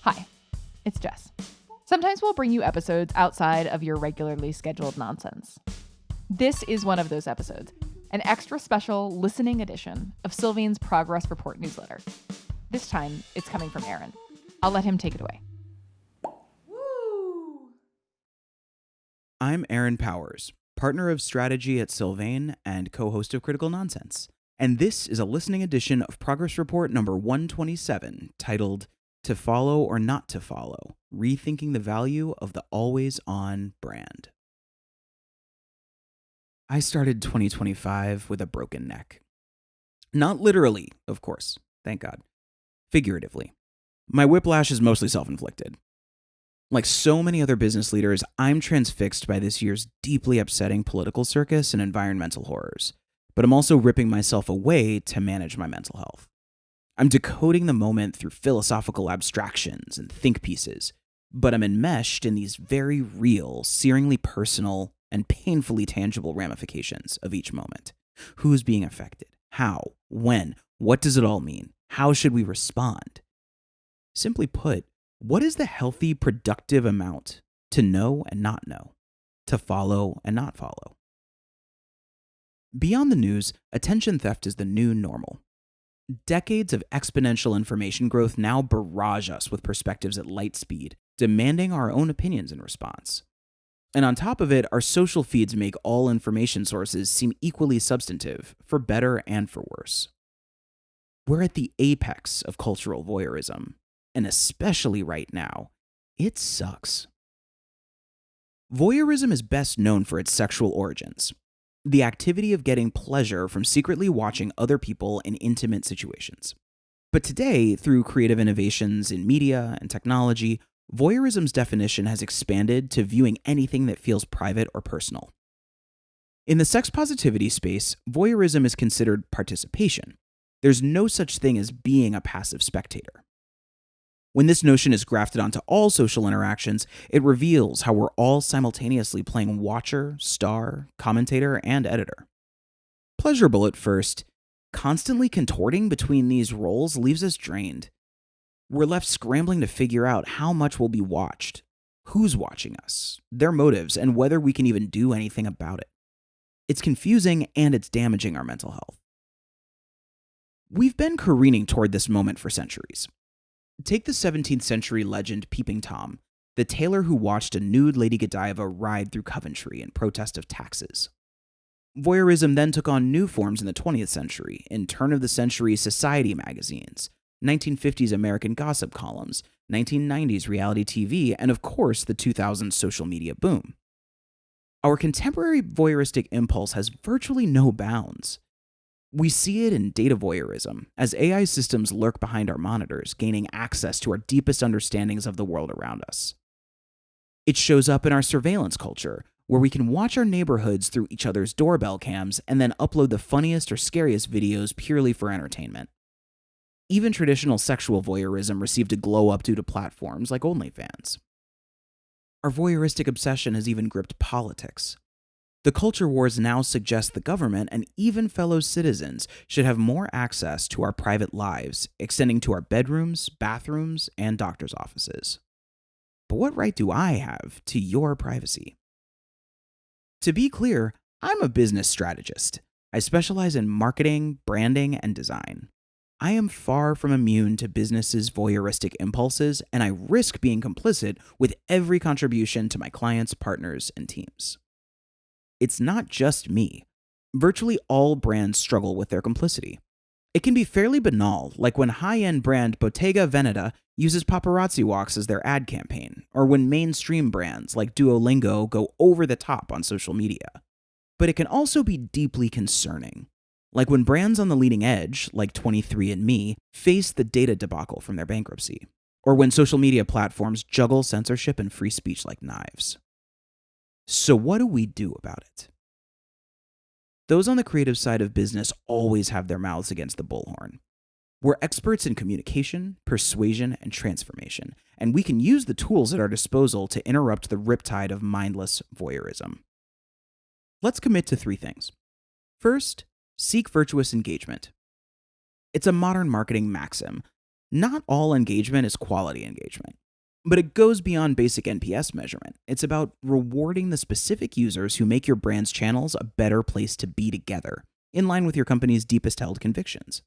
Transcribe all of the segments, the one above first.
Hi, it's Jess. Sometimes we'll bring you episodes outside of your regularly scheduled nonsense. This is one of those episodes, an extra special listening edition of SYLVAIN's Progress Report newsletter. This time, it's coming from Aaron. I'll let him take it away. I'm Aaron Powers, partner of strategy at SYLVAIN and co-host of Critical Nonsense. And this is a listening edition of Progress Report number 127, titled To Follow or Not to Follow, Rethinking the Value of the Always-On Brand. I started 2025 with a broken neck. Not literally, of course, thank God. Figuratively. My whiplash is mostly self-inflicted. Like so many other business leaders, I'm transfixed by this year's deeply upsetting political circus and environmental horrors, but I'm also ripping myself away to manage my mental health. I'm decoding the moment through philosophical abstractions and think pieces, but I'm enmeshed in these very real, searingly personal, and painfully tangible ramifications of each moment. Who's being affected? How? When? What does it all mean? How should we respond? Simply put, what is the healthy, productive amount to know and not know, to follow and not follow? Beyond the news, attention theft is the new normal. Decades of exponential information growth now barrage us with perspectives at light speed, demanding our own opinions in response. And on top of it, our social feeds make all information sources seem equally substantive, for better and for worse. We're at the apex of cultural voyeurism. And especially right now, it sucks. Voyeurism is best known for its sexual origins, the activity of getting pleasure from secretly watching other people in intimate situations. But today, through creative innovations in media and technology, voyeurism's definition has expanded to viewing anything that feels private or personal. In the sex positivity space, voyeurism is considered participation. There's no such thing as being a passive spectator. When this notion is grafted onto all social interactions, it reveals how we're all simultaneously playing watcher, star, commentator, and editor. Pleasurable at first, constantly contorting between these roles leaves us drained. We're left scrambling to figure out how much will be watched, who's watching us, their motives, and whether we can even do anything about it. It's confusing and it's damaging our mental health. We've been careening toward this moment for centuries. Take the 17th century legend Peeping Tom, the tailor who watched a nude Lady Godiva ride through Coventry in protest of taxes. Voyeurism then took on new forms in the 20th century in turn-of-the-century society magazines, 1950s American gossip columns, 1990s reality TV, and of course the 2000s social media boom. Our contemporary voyeuristic impulse has virtually no bounds. We see it in data voyeurism, as AI systems lurk behind our monitors, gaining access to our deepest understandings of the world around us. It shows up in our surveillance culture, where we can watch our neighborhoods through each other's doorbell cams and then upload the funniest or scariest videos purely for entertainment. Even traditional sexual voyeurism received a glow-up due to platforms like OnlyFans. Our voyeuristic obsession has even gripped politics. The culture wars now suggest the government and even fellow citizens should have more access to our private lives, extending to our bedrooms, bathrooms, and doctor's offices. But what right do I have to your privacy? To be clear, I'm a business strategist. I specialize in marketing, branding, and design. I am far from immune to businesses' voyeuristic impulses, and I risk being complicit with every contribution to my clients, partners, and teams. It's not just me. Virtually all brands struggle with their complicity. It can be fairly banal, like when high-end brand Bottega Veneta uses paparazzi walks as their ad campaign, or when mainstream brands like Duolingo go over the top on social media. But it can also be deeply concerning, like when brands on the leading edge, like 23andMe, face the data debacle from their bankruptcy, or when social media platforms juggle censorship and free speech like knives. So what do we do about it? Those on the creative side of business always have their mouths against the bullhorn. We're experts in communication, persuasion, and transformation, and we can use the tools at our disposal to interrupt the riptide of mindless voyeurism. Let's commit to 3 things. First, seek virtuous engagement. It's a modern marketing maxim. Not all engagement is quality engagement, but it goes beyond basic NPS measurement. It's about rewarding the specific users who make your brand's channels a better place to be together, in line with your company's deepest held convictions.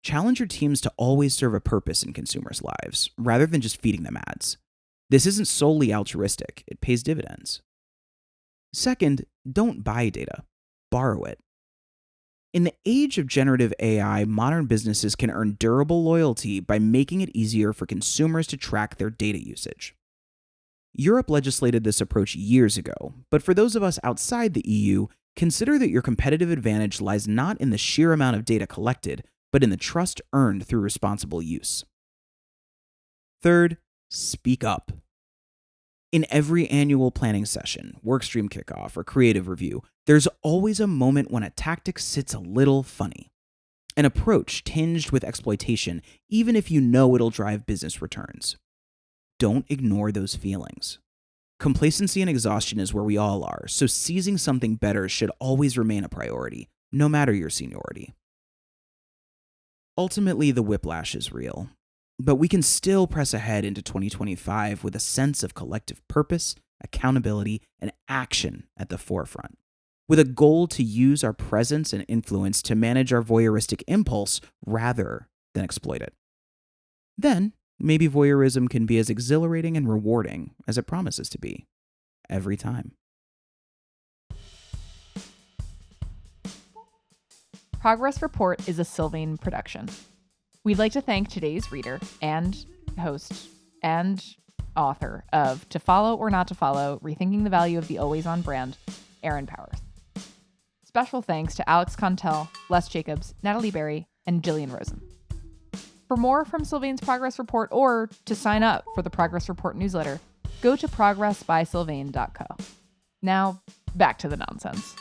Challenge your teams to always serve a purpose in consumers' lives, rather than just feeding them ads. This isn't solely altruistic, it pays dividends. Second, don't buy data, borrow it. In the age of generative AI, modern businesses can earn durable loyalty by making it easier for consumers to track their data usage. Europe legislated this approach years ago, but for those of us outside the EU, consider that your competitive advantage lies not in the sheer amount of data collected, but in the trust earned through responsible use. Third, speak up. In every annual planning session, workstream kickoff, or creative review, there's always a moment when a tactic sits a little funny. An approach tinged with exploitation, even if you know it'll drive business returns. Don't ignore those feelings. Complacency and exhaustion is where we all are, so seizing something better should always remain a priority, no matter your seniority. Ultimately, the whiplash is real, but we can still press ahead into 2025 with a sense of collective purpose, accountability, and action at the forefront, with a goal to use our presence and influence to manage our voyeuristic impulse rather than exploit it. Then, maybe voyeurism can be as exhilarating and rewarding as it promises to be, every time. Progress Report is a SYLVAIN production. We'd like to thank today's reader and host and author of To Follow or Not to Follow, Rethinking the Value of the Always On Brand, Aaron Powers. Special thanks to Alex Contel, Les Jacobs, Natalie Berry, and Jillian Rosen. For more from SYLVAIN's Progress Report or to sign up for the Progress Report newsletter, go to progressbysylvain.co. Now, back to the nonsense.